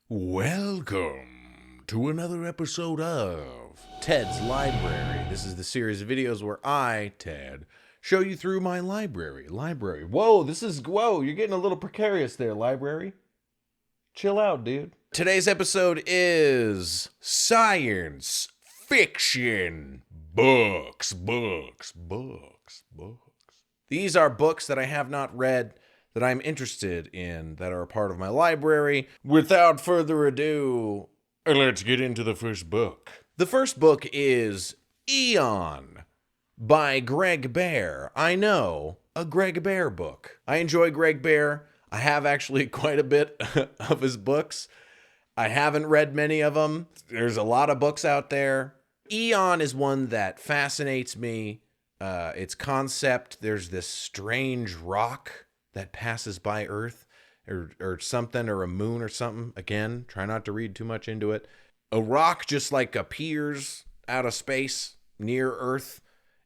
Welcome to another episode of Ted's Library. This is the series of videos where I, Ted, show you through my library. Whoa, you're getting a little precarious there, library. Chill out, dude. Today's episode is science fiction books. These are books that I have not read, that I'm interested in, that are a part of my library. Without further ado, let's get into the first book. The first book is Eon by Greg Bear. I know, a Greg Bear book. I enjoy Greg Bear. I have actually quite a bit of his books. I haven't read many of them. There's a lot of books out there. Eon is one that fascinates me. Its concept, there's this strange rock that passes by Earth or something, or a moon or something. Again, try not to read too much into it. A rock just like appears out of space near Earth,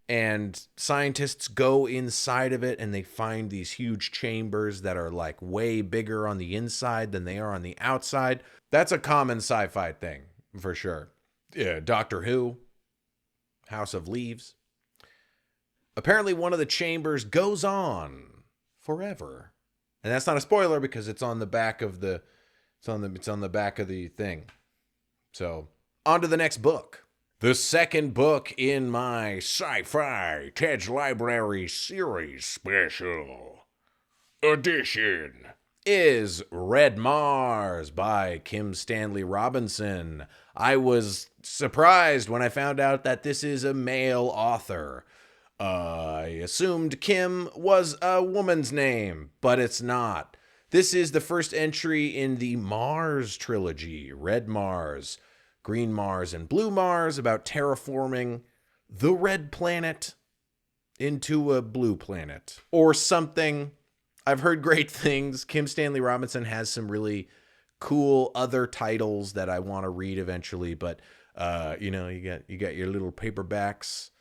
and scientists go inside of it and they find these huge chambers that are like way bigger on the inside than they are on the outside. That's a common sci-fi thing for sure. Yeah, Doctor Who, House of Leaves. Apparently one of the chambers goes on forever. And that's not a spoiler because it's on the back of the back of the thing. So, on to the next book. The second book in my Sci-Fi Ted's Library series special edition is Red Mars by Kim Stanley Robinson. I was surprised when I found out that this is a male author. I assumed Kim was a woman's name, but it's not. This is the first entry in the Mars trilogy, Red Mars, Green Mars, and Blue Mars, about terraforming the red planet into a blue planet or something. I've heard great things. Kim Stanley Robinson has some really cool other titles that I want to read eventually, but you got your little paperbacks.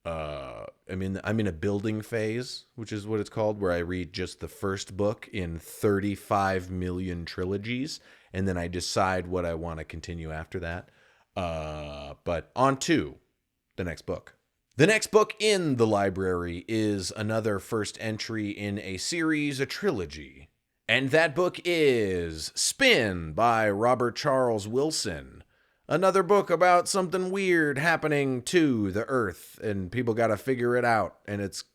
I'm in a building phase, which is what it's called, where I read just the first book in 35 million trilogies, and then I decide what I want to continue after that. But on to the next book. The next book in the library is another first entry in a series, a trilogy. And that book is Spin by Robert Charles Wilson. Another book about something weird happening to the Earth, and people got to figure it out. And it's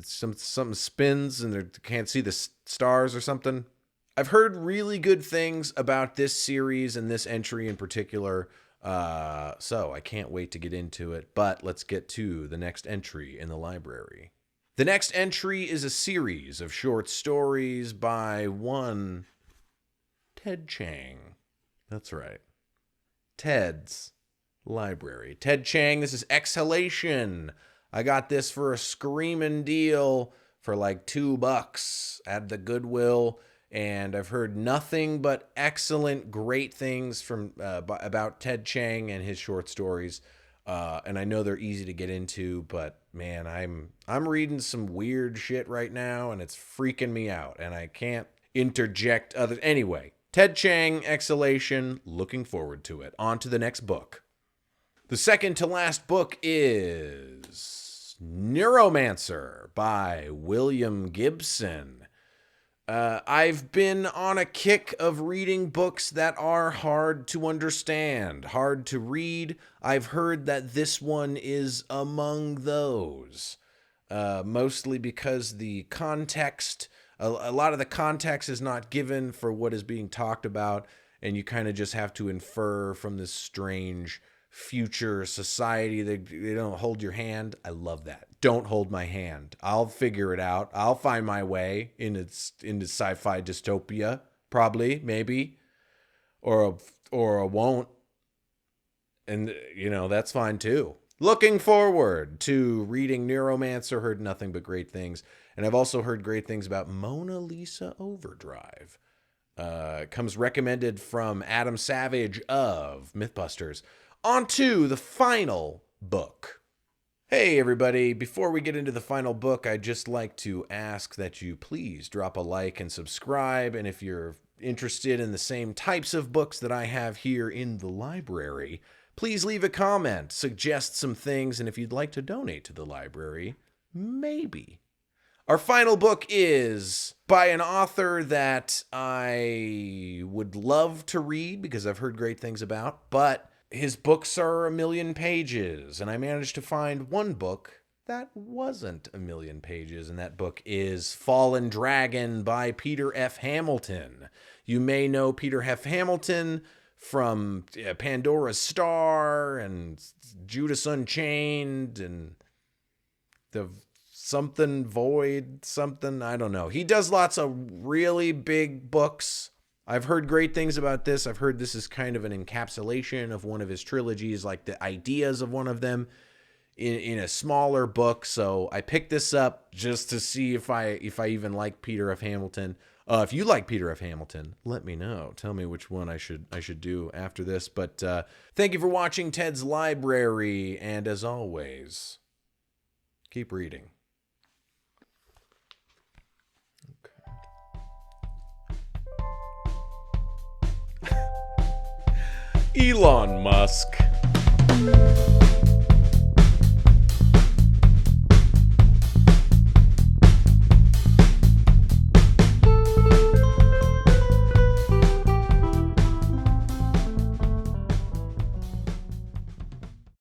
something spins, and they can't see the stars or something. I've heard really good things about this series and this entry in particular, so I can't wait to get into it. But let's get to the next entry in the library. The next entry is a series of short stories by one Ted Chiang. That's right. Ted's Library. Ted Chiang, this is Exhalation. I got this for a screaming deal for like $2 at the Goodwill, and I've heard nothing but excellent, great things from about Ted Chiang and his short stories. And I know they're easy to get into, but man, I'm reading some weird shit right now, and it's freaking me out, and I can't interject others. Anyway, Ted Chiang, Exhalation, looking forward to it. On to the next book. The second to last book is Neuromancer by William Gibson. I've been on a kick of reading books that are hard to understand, hard to read. I've heard that this one is among those, mostly because the context, a lot of the context is not given for what is being talked about, and you kind of just have to infer from this strange future society. They don't hold your hand. I love that. Don't hold my hand. I'll figure it out. I'll find my way into sci-fi dystopia, probably, maybe, or a won't. And that's fine too. Looking forward to reading Neuromancer. Heard nothing but great things, and I've also heard great things about Mona Lisa Overdrive. Comes recommended from Adam Savage of Mythbusters. On to the final book. Hey everybody, before we get into the final book, I'd just like to ask that you please drop a like and subscribe, and if you're interested in the same types of books that I have here in the library, please leave a comment, suggest some things, and if you'd like to donate to the library, maybe. Our final book is by an author that I would love to read because I've heard great things about, but his books are 1,000,000 pages, and I managed to find one book that wasn't 1,000,000 pages, and that book is Fallen Dragon by Peter F. Hamilton. You may know Peter F. Hamilton from Pandora's Star and Judas Unchained and the something void, something, I don't know. He does lots of really big books. I've heard great things about this. I've heard this is kind of an encapsulation of one of his trilogies, like the ideas of one of them in a smaller book. So I picked this up just to see if I even like Peter F. Hamilton. If you like Peter F. Hamilton, let me know. Tell me which one I should do after this. But thank you for watching Ted's Library, and as always, keep reading. Elon Musk.